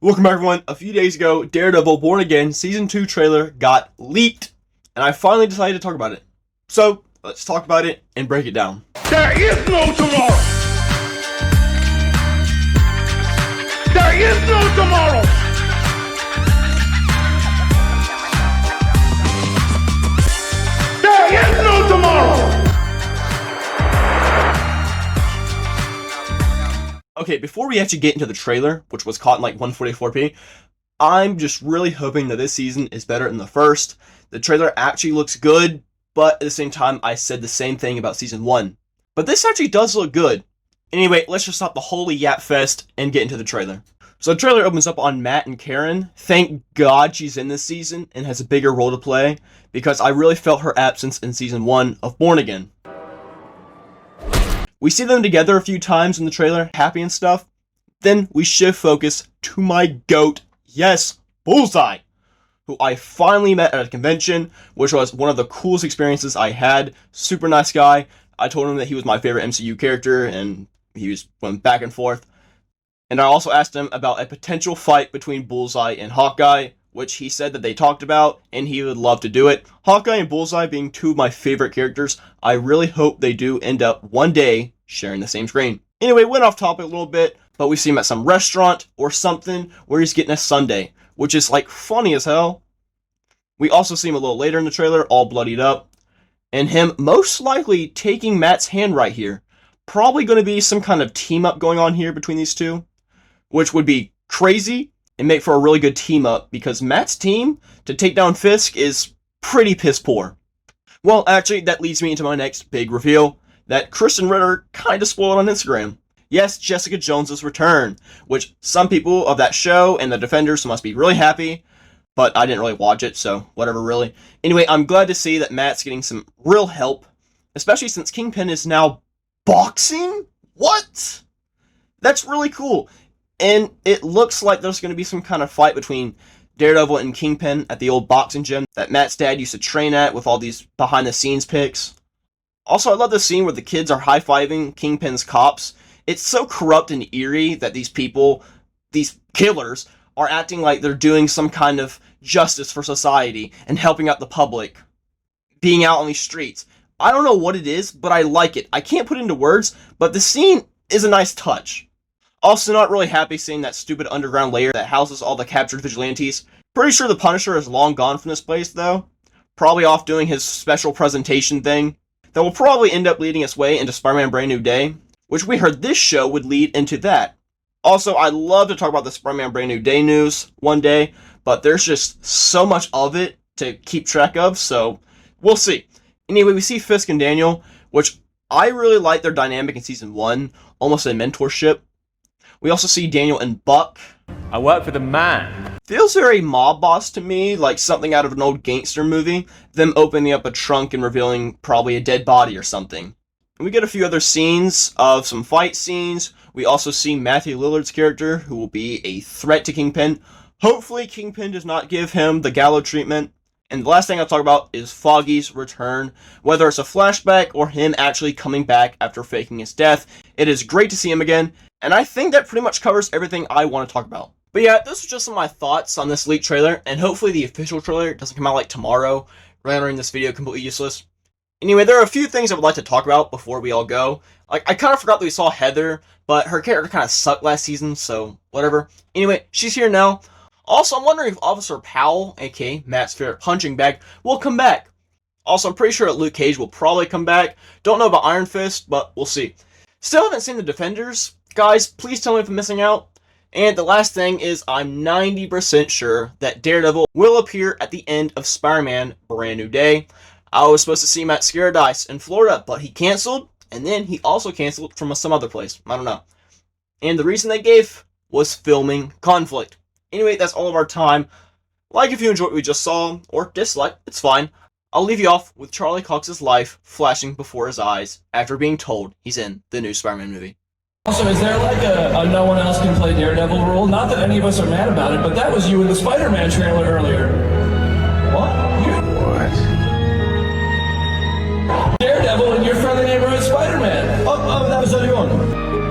Welcome back, everyone. A few days ago, Daredevil Born Again Season 2 trailer got leaked, and I finally decided to talk about it. So, let's talk about it and break it down. There is no tomorrow! There is no tomorrow! There is no tomorrow! Okay, before we actually get into the trailer, which was caught in like 144p, I'm just really hoping that this season is better than the first. The trailer actually looks good, but at the same time, I said the same thing about Season 1. But this actually does look good. Anyway, let's just stop the holy yap fest and get into the trailer. So the trailer opens up on Matt and Karen. Thank God she's in this season and has a bigger role to play, because I really felt her absence in Season 1 of Born Again. We see them together a few times in the trailer, happy and stuff. Then we shift focus to my GOAT, yes, Bullseye, who I finally met at a convention, which was one of the coolest experiences I had. Super nice guy. I told him that he was my favorite MCU character, and he went back and forth. And I also asked him about a potential fight between Bullseye and Hawkeye, which he said that they talked about, and he would love to do it. Hawkeye and Bullseye being two of my favorite characters, I really hope they do end up one day sharing the same screen. Anyway, went off topic a little bit, but we see him at some restaurant or something where he's getting a sundae, which is like funny as hell. We also see him a little later in the trailer, all bloodied up, and him most likely taking Matt's hand right here. Probably going to be some kind of team up going on here between these two, which would be crazy and make for a really good team up, because Matt's team to take down Fisk is pretty piss poor. Well, actually, that leads me into my next big reveal that Kristen Ritter kind of spoiled on Instagram. Yes, Jessica Jones's return, which some people of that show and the Defenders must be really happy, but I didn't really watch it, so whatever really. Anyway, I'm glad to see that Matt's getting some real help, especially since Kingpin is now boxing? What? That's really cool. And it looks like there's going to be some kind of fight between Daredevil and Kingpin at the old boxing gym that Matt's dad used to train at, with all these behind-the-scenes pics. Also, I love the scene where the kids are high-fiving Kingpin's cops. It's so corrupt and eerie that these people, these killers, are acting like they're doing some kind of justice for society and helping out the public, being out on these streets. I don't know what it is, but I like it. I can't put it into words, but the scene is a nice touch. Also, not really happy seeing that stupid underground layer that houses all the captured vigilantes. Pretty sure the Punisher is long gone from this place, though. Probably off doing his special presentation thing that will probably end up leading its way into Spider-Man Brand New Day, which we heard this show would lead into that. Also, I'd love to talk about the Spider-Man Brand New Day news one day, but there's just so much of it to keep track of, so we'll see. Anyway, we see Fisk and Daniel, which I really like their dynamic in Season 1, almost a mentorship. We also see Daniel and Buck. I work for the man. Feels very mob boss to me, like something out of an old gangster movie. Them opening up a trunk and revealing probably a dead body or something. And we get a few other scenes of some fight scenes. We also see Matthew Lillard's character, who will be a threat to Kingpin. Hopefully Kingpin does not give him the Gallo treatment. And the last thing I'll talk about is Foggy's return. Whether it's a flashback or him actually coming back after faking his death, it is great to see him again. And I think that pretty much covers everything I want to talk about. But yeah, this was just some of my thoughts on this leaked trailer, and hopefully the official trailer doesn't come out like tomorrow, rendering this video completely useless. Anyway, there are a few things I would like to talk about before we all go. Like, I kind of forgot that we saw Heather, but her character kind of sucked last season, so whatever. Anyway, she's here now. Also, I'm wondering if Officer Powell, aka Matt's favorite punching bag, will come back. Also, I'm pretty sure that Luke Cage will probably come back. Don't know about Iron Fist, but we'll see. Still haven't seen the Defenders. Guys, please tell me if I'm missing out. And the last thing is, I'm 90% sure that Daredevil will appear at the end of Spider-Man Brand New Day. I was supposed to see him at Scaradise in Florida, but he canceled, and then he also canceled from some other place. I don't know. And the reason they gave was filming conflict. Anyway, that's all of our time. Like if you enjoyed what we just saw, or dislike, it's fine. I'll leave you off with Charlie Cox's life flashing before his eyes after being told he's in the new Spider-Man movie. Also, is there like a no one else can play Daredevil rule? Not that any of us are mad about it, but that was you in the Spider-Man trailer earlier. What? What? Daredevil and your friendly neighborhood Spider-Man. Oh, that was everyone.